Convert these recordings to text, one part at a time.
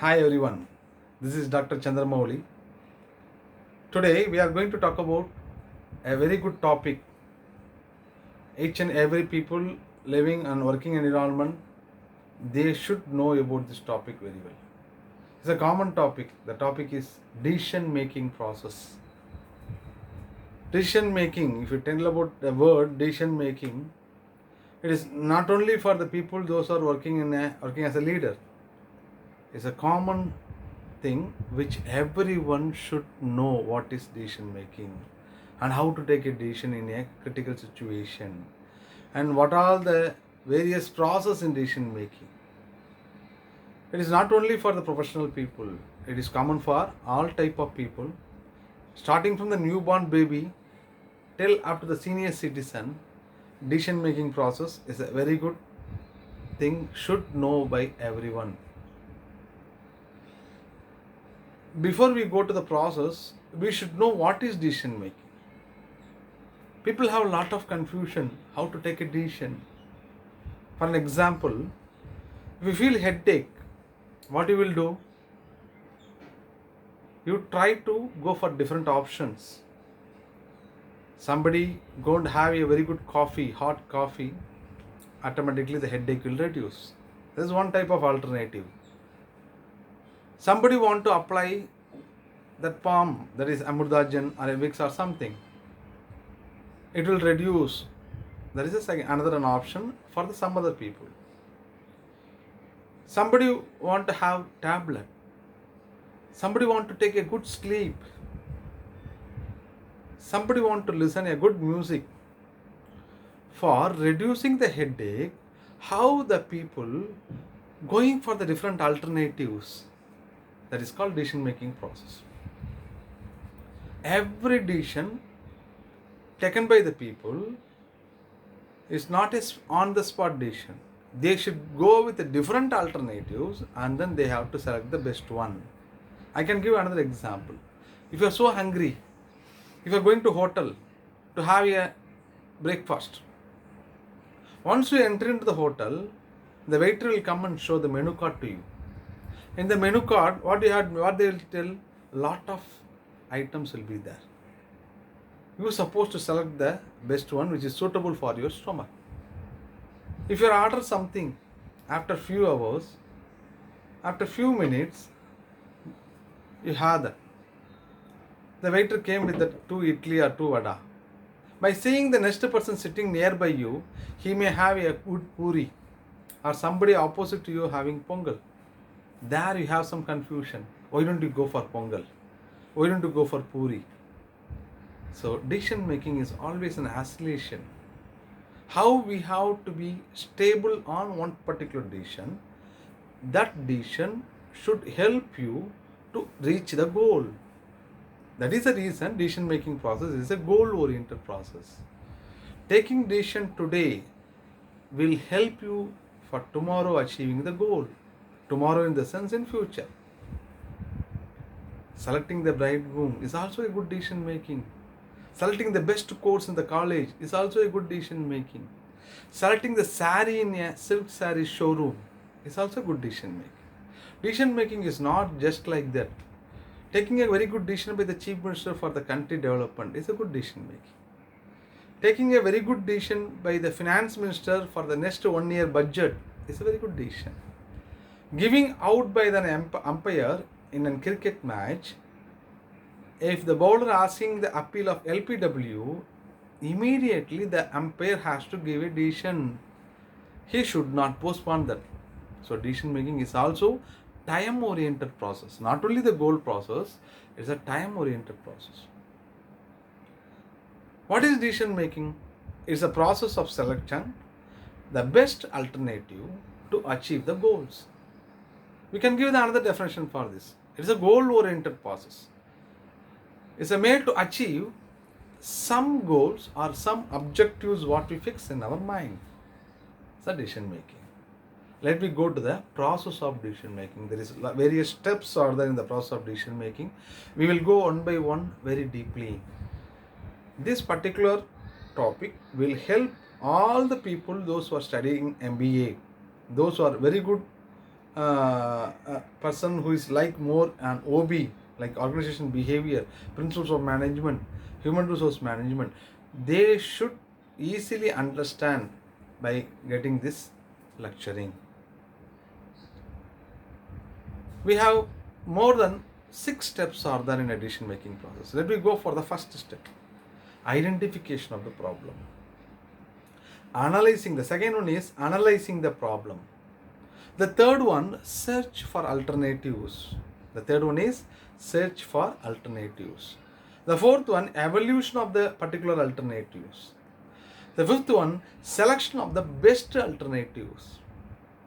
Hi everyone, this is Dr. Chandramouli. Today we are going to talk about a very good topic. Each and every people living and working in environment, they should know about this topic very well. It's a common topic. The topic is decision making process. Decision making, if you tell about the word decision making, it is not only for the people those who are working as a leader. It's a common thing which everyone should know what is decision making and how to take a decision in a critical situation and what are the various process in decision making. It is not only for the professional people, it is common for all type of people, starting from the newborn baby till up to the senior citizen. Decision making process is a very good thing, should know by everyone. Before we go to the process, we should know what is decision making. People have a lot of confusion how to take a decision. For an example, if you feel headache, what you will do? You try to go for different options. Somebody go and have a very good coffee, hot coffee, automatically the headache will reduce. This is one type of alternative. Somebody want to apply that palm, that is Amurdajan or a Vicks or something. It will reduce. There is another an option for some other people. Somebody want to have tablet. Somebody want to take a good sleep. Somebody want to listen a good music. For reducing the headache, how the people going for the different alternatives. That is called decision making process. Every decision taken by the people is not a on the spot decision. They should go with the different alternatives and then they have to select the best one. I can give another example. If you are so hungry, if you are going to hotel to have a breakfast, once you enter into the hotel, the waiter will come and show the menu card to you. In the menu card, what they will tell, lot of items will be there. You are supposed to select the best one which is suitable for your stomach. If you order something after few hours, after few minutes, you have that. The waiter came with the 2 idli or 2 vada. By seeing the next person sitting nearby you, he may have a good puri or somebody opposite to you having pongal. There you have some confusion. Why don't you go for pongal? Why don't you go for puri? So decision making is always an oscillation. How we have to be stable on one particular decision. That decision should help you to reach the goal. That is the reason decision making process is a goal oriented process. Taking decision today will help you for tomorrow achieving the goal. Tomorrow in the sense in future. Selecting the bridegroom is also a good decision making. Selecting the best course in the college is also a good decision making. Selecting the saree in a silk saree showroom is also good decision making. Decision making is not just like that. Taking a very good decision by the chief minister for the country development is a good decision making. Taking a very good decision by the finance minister for the next 1 year budget is a very good decision. Giving out by the umpire in a cricket match, if the bowler asking the appeal of LPW, immediately the umpire has to give a decision. He should not postpone that. So decision making is also time oriented process. Not only the goal process, it's a time oriented process. What is decision making? It's a process of selection the best alternative to achieve the goals. We can give another definition for this. It's a goal oriented process. It's a made to achieve some goals or some objectives what we fix in our mind. It's a decision making. Let me go to the process of decision making. There is various steps are there in the process of decision making. We will go one by one very deeply. This particular topic will help all the people, those who are studying MBA, those who are very good a person who is like more an OB, like organization behavior, principles of management, human resource management, they should easily understand by getting this lecturing. We have more than 6 steps are there in a decision making process. Let me go for the first step, identification of the problem. Analyzing, the second one is analyzing the problem. The third one, search for alternatives. The third one is search for alternatives. The fourth one, evaluation of the particular alternatives. The fifth one, selection of the best alternatives.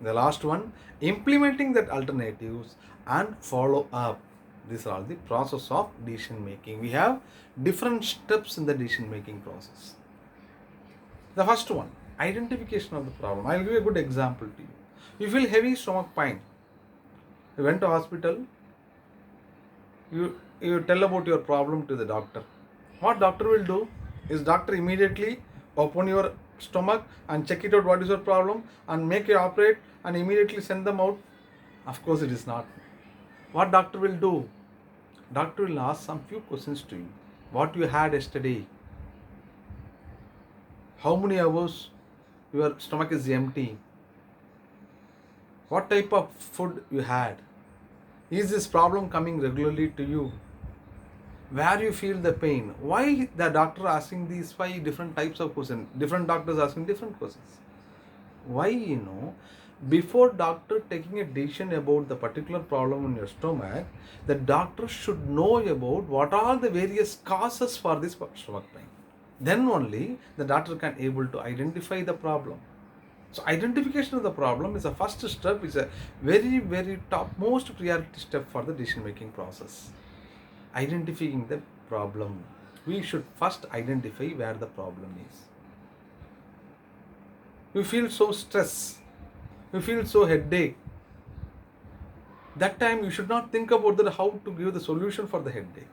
The last one, implementing that alternatives and follow up. These are all the process of decision making. We have different steps in the decision making process. The first one, identification of the problem. I'll give a good example to you. You feel heavy stomach pain. You went to hospital. You tell about your problem to the doctor. What doctor will do is doctor immediately open your stomach and check it out what is your problem and make you operate and immediately send them out. Of course it is not. What doctor will do? Doctor will ask some few questions to you. What you had yesterday? How many hours your stomach is empty? What type of food you had? Is this problem coming regularly to you? Where you feel the pain? Why the doctor asking these 5 different types of questions? Different doctors asking different questions. Why, before doctor taking a decision about the particular problem in your stomach, the doctor should know about what are the various causes for this stomach pain. Then only the doctor can able to identify the problem. So identification of the problem is the first step, is a very, very topmost priority step for the decision making process. Identifying the problem. We should first identify where the problem is. You feel so stressed. You feel so headache. That time you should not think about how to give the solution for the headache.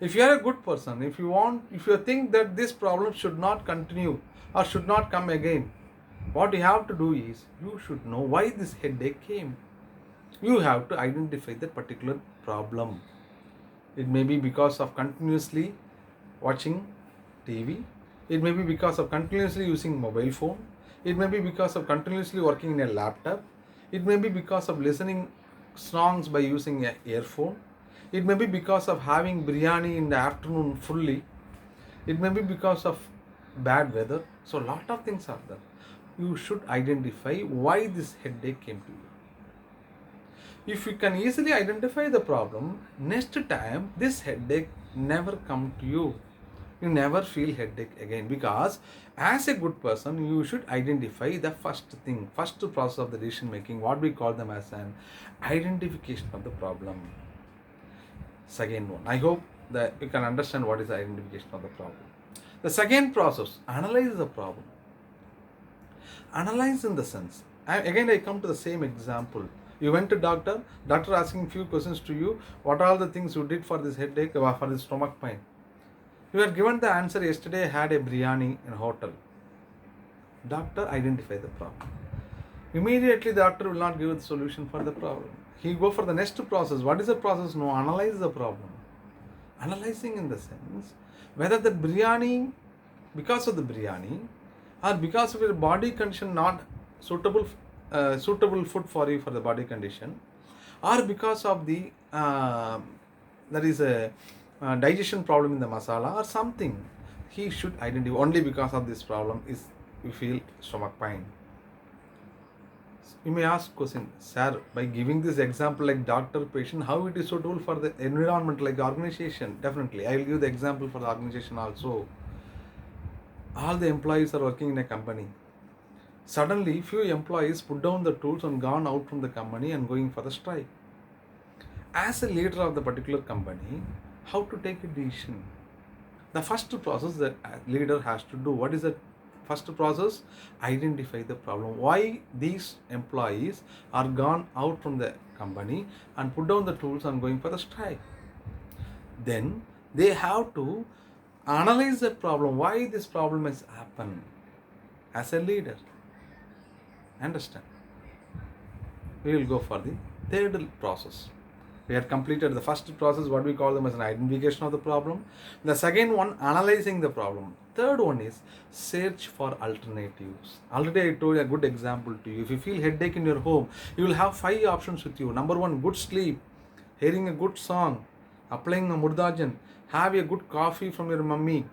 If you are a good person, if you think that this problem should not continue or should not come again, what you have to do is, you should know why this headache came. You have to identify that particular problem. It may be because of continuously watching TV. It may be because of continuously using mobile phone. It may be because of continuously working in a laptop. It may be because of listening songs by using an earphone. It may be because of having biryani in the afternoon fully. It may be because of bad weather. So a lot of things are there. You should identify why this headache came to you. If you can easily identify the problem, next time this headache never come to you. You never feel headache again, because as a good person you should identify the first process of the decision making, what we call them as an identification of the problem. Second one, I hope that you can understand what is the identification of the problem. The second process, analyze the problem. Analyze in the sense, again I come to the same example. You went to doctor asking few questions to you, what are the things you did for this headache or for this stomach pain? You are given the answer, yesterday I had a biryani in a hotel. Doctor identify the problem. Immediately the doctor will not give the solution for the problem. He go for the next process. What is the process? No, analyze the problem. Analyzing in the sense, whether the biryani, because of the biryani, or because of your body condition not suitable food for you for the body condition, or because of the there is a digestion problem in the masala or something, he should identify. Only because of this problem is you feel stomach pain. You may ask question, sir, by giving this example like doctor, patient, how it is suitable for the environment like organization? Definitely, I will give the example for the organization also. All the employees are working in a company. Suddenly, few employees put down the tools and gone out from the company and going for the strike. As a leader of the particular company, how to take a decision? The first process that a leader has to do, what is the first process? Identify the problem. Why these employees are gone out from the company and put down the tools and going for the strike? Then they have to analyze the problem, why this problem has happened as a leader. Understand? we will go for the third process. We had completed the first process, what we call them as an identification of the problem. The second one, analyzing the problem. Third one is search for alternatives. Already I told you a good example to you. If you feel headache in your home, you will have 5 options with you. Number 1, good sleep, hearing a good song, applying a murdajan, have a good coffee from your mummy.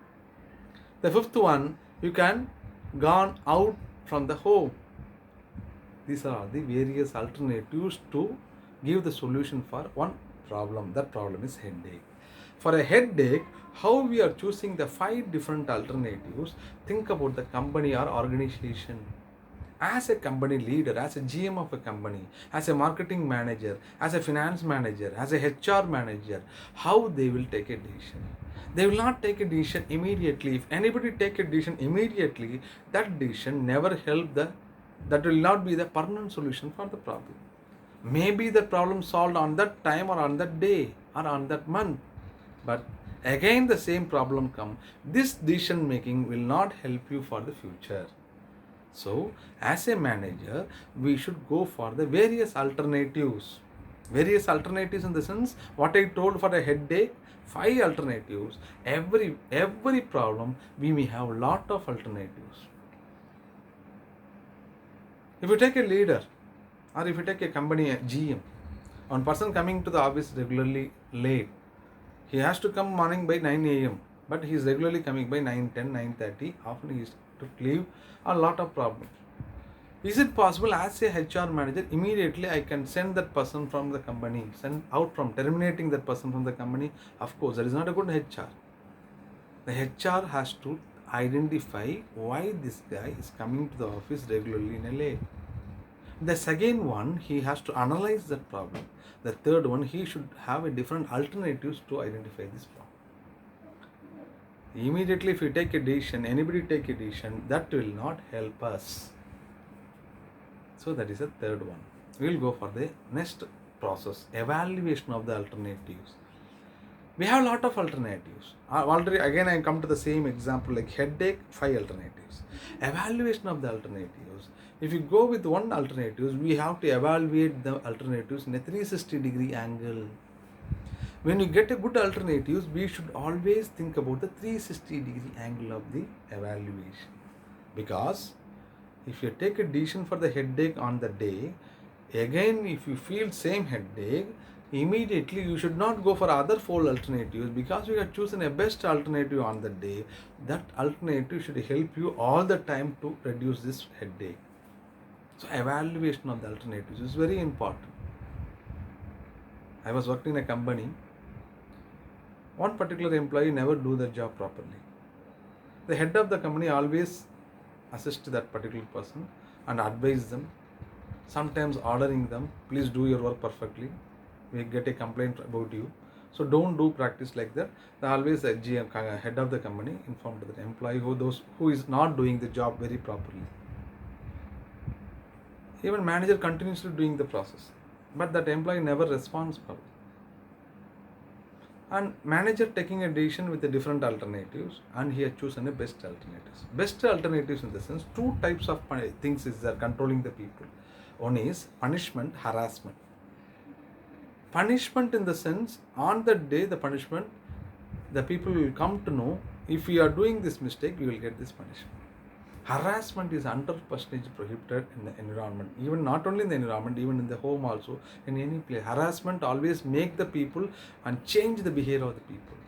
The fifth one, you can gone out from the home. These are the various alternatives to give the solution for one problem. That problem is headache. For a headache, how we are choosing the 5 different alternatives? Think about the company or organization. As a company leader, as a GM of a company, as a marketing manager, as a finance manager, as a HR manager, how they will take a decision? They will not take a decision immediately. If anybody take a decision immediately, that decision never help that will not be the permanent solution for the problem. Maybe the problem solved on that time or on that day or on that month, but again the same problem come. This decision making will not help you for the future. So as a manager, we should go for the various alternatives. Various alternatives in the sense, what I told for a headache, 5 alternatives. Every problem we may have lot of alternatives. If you take a leader, or if you take a company, a GM, one person coming to the office regularly late, he has to come morning by 9 a.m. but he is regularly coming by 9:10, 9:30. Often he is to leave a lot of problems. Is it possible as a HR manager, immediately I can send that person from the company, send out from terminating that person from the company? Of course, that is not a good HR. The HR has to identify why this guy is coming to the office regularly in a late. The second one, he has to analyze that problem. The third one, he should have a different alternatives to identify this problem. Immediately if you take a decision, anybody take a decision, that will not help us. So that is the third one. We will go for the next process, evaluation of the alternatives. We have a lot of alternatives. Already again I come to the same example like headache, 5 alternatives. Evaluation of the alternatives. If you go with one alternative, we have to evaluate the alternatives in a 360-degree angle. When you get a good alternatives, we should always think about the 360-degree angle of the evaluation. Because if you take a decision for the headache on the day, again if you feel same headache, immediately you should not go for other 4 alternatives, because you have chosen a best alternative on the day. That alternative should help you all the time to reduce this headache. So evaluation of the alternatives is very important. I was working in a company. One particular employee never do the job properly. The head of the company always assist that particular person and advise them, sometimes ordering them, please do your work perfectly. We get a complaint about you. So don't do practice like that. Always the GM, head of the company, informed the employee who is not doing the job very properly. Even manager continuously doing the process, but that employee never responds properly. And manager taking a decision with the different alternatives, and he has chosen the best alternatives. Best alternatives in the sense, 2 types of things is there controlling the people. One is punishment, harassment. Punishment in the sense, on that day the punishment, the people will come to know, if we are doing this mistake, we will get this punishment. Harassment is 100% prohibited in the environment, even not only in the environment, even in the home also, in any place. Harassment always make the people and change the behavior of the people.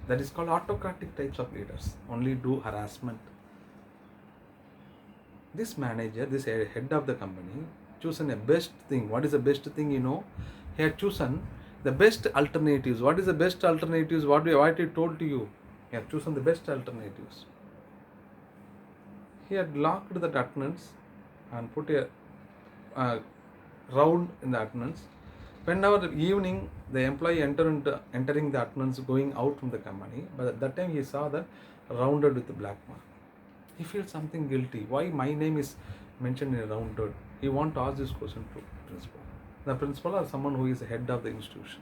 That is called autocratic types of leaders, only do harassment. This manager, this head of the company, chosen a best thing. What is the best thing, He had chosen the best alternatives. What is the best alternatives? What I told to you? He had chosen the best alternatives. He had locked the attendance and put a round in the attendance. Whenever evening the employee entering the attendance going out from the company, but at that time he saw that rounded with the black mark. He feels something guilty. Why my name is mentioned in a rounded? He want to ask this question to principal. The principal or someone who is the head of the institution.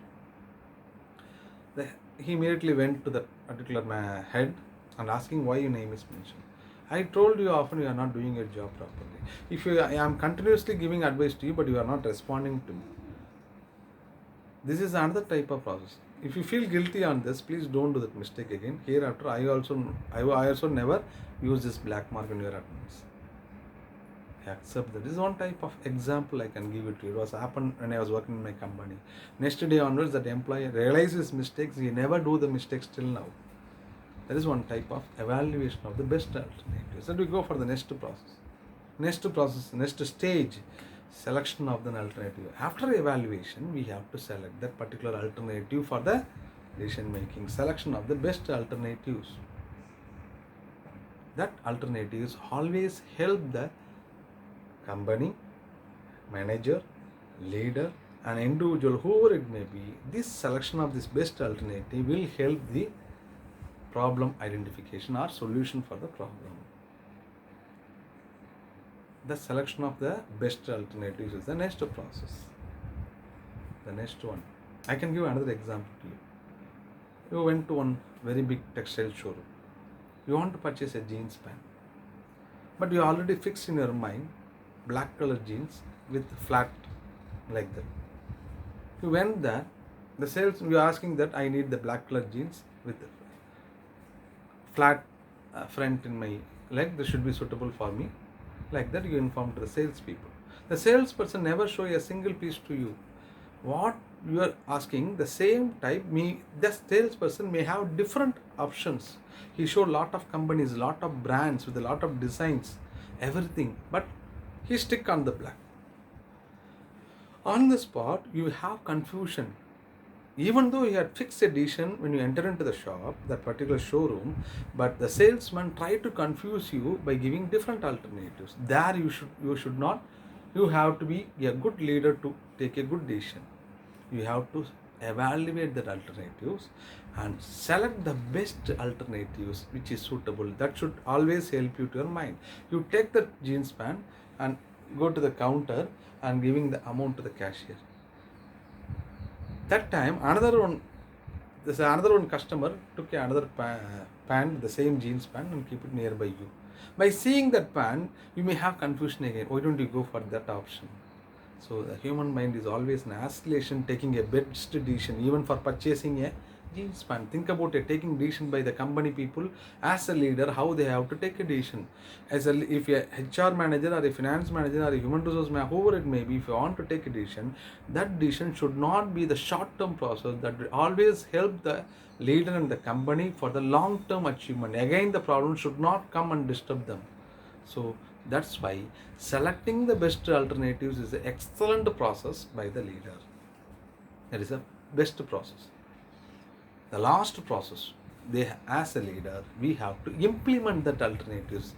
He immediately went to the particular head and asking why your name is mentioned. I told you often you are not doing your job properly. If I am continuously giving advice to you, but you are not responding to me, this is another type of process. If you feel guilty on this, please don't do that mistake again. Hereafter, I also never use this black mark in your attendance. Accept that. This is one type of example I can give it to you. It was happened when I was working in my company. Next day onwards, that employee realizes his mistakes. He never do the mistakes till now. That is one type of evaluation of the best alternatives. Then we go for the next process, next stage, selection of the alternative. After evaluation, we have to select that particular alternative for the decision making. Selection of the best alternatives. That alternatives always help the company, manager, leader, an individual, whoever it may be. This selection of this best alternative will help the problem identification or solution for the problem. The selection of the best alternatives is the next process. The next one. I can give another example to you. You went to one very big textile showroom. You want to purchase a jeans pant. But you already fixed in your mind black color jeans with flat like that. You went there, the sales, you are asking that I need the black color jeans with flat front in my leg, this should be suitable for me. Like that you inform to the salespeople. The salesperson never show a single piece to you. What you are asking, the same type, the salesperson may have different options. He show lot of companies, lot of brands with a lot of designs, everything, but he stick on the black. On the spot, you have confusion. Even though he had fixed a decision when you enter into the shop, that particular showroom, but the salesman tried to confuse you by giving different alternatives. There you should not. You have to be a good leader to take a good decision. You have to evaluate the alternatives and select the best alternatives which is suitable. That should always help you to your mind. You take the jeans pant and go to the counter and giving the amount to the cashier. That time another one customer took another pant, the same jeans pant, and keep it nearby you. By seeing that pant, you may have confusion again. Why don't you go for that option? So the human mind is always in oscillation, taking a best decision, even for purchasing a jeans pant. Think about it, taking decision by the company people. As a leader, how they have to take a decision. If a HR manager or a finance manager or a human resource manager, whoever it may be, if you want to take a decision, that decision should not be the short-term process. That will always help the leader and the company for the long-term achievement. Again, the problem should not come and disturb them. So that's why selecting the best alternatives is an excellent process by the leader. That is the best process. The last process, as a leader, we have to implement that alternatives.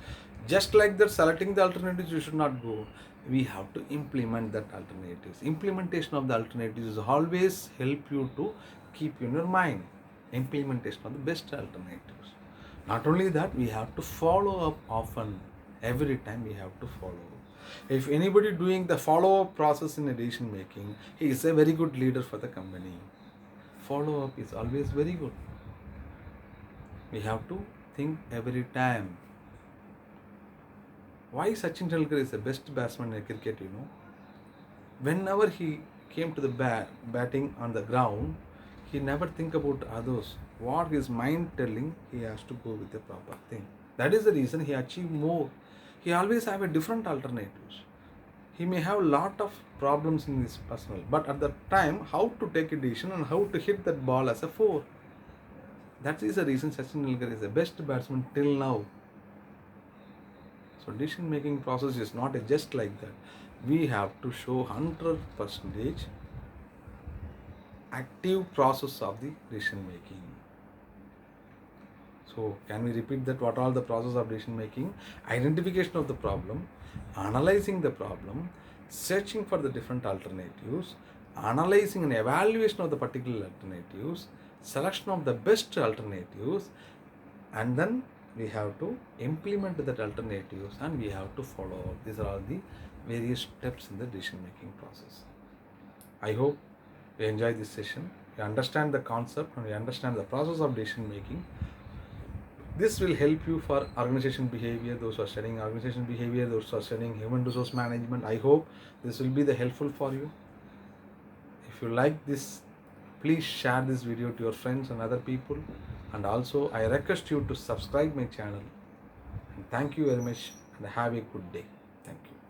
Just like that, selecting the alternatives, you should not go. We have to implement that alternatives. Implementation of the alternatives always help you to keep in your mind. Implementation of the best alternatives. Not only that, we have to follow up often. Every time we have to follow. If anybody doing the follow-up process in decision making, he is a very good leader for the company. Follow-up is always very good. We have to think every time. Why Sachin Tendulkar is the best batsman in cricket, Whenever he came to the batting on the ground, he never think about others. What his mind telling, he has to go with the proper thing. That is the reason he achieved more. He always have a different alternatives. He may have a lot of problems in his personal, but at the time, how to take a decision and how to hit that ball as a 4. That is the reason Sachin Tendulkar is the best batsman till now. So decision making process is not just like that. We have to show 100% active process of the decision making. So can we repeat that? What are the process of decision making? Identification of the problem, analyzing the problem, searching for the different alternatives, analyzing and evaluation of the particular alternatives, selection of the best alternatives, and then we have to implement that alternatives and we have to follow up. These are all the various steps in the decision making process. I hope you enjoy this session. You understand the concept and you understand the process of decision making. This will help you for organization behavior, those who are studying organization behavior, those who are studying human resource management. I hope this will be the helpful for you. If you like this, please share this video to your friends and other people. And also I request you to subscribe my channel. And thank you very much and have a good day. Thank you.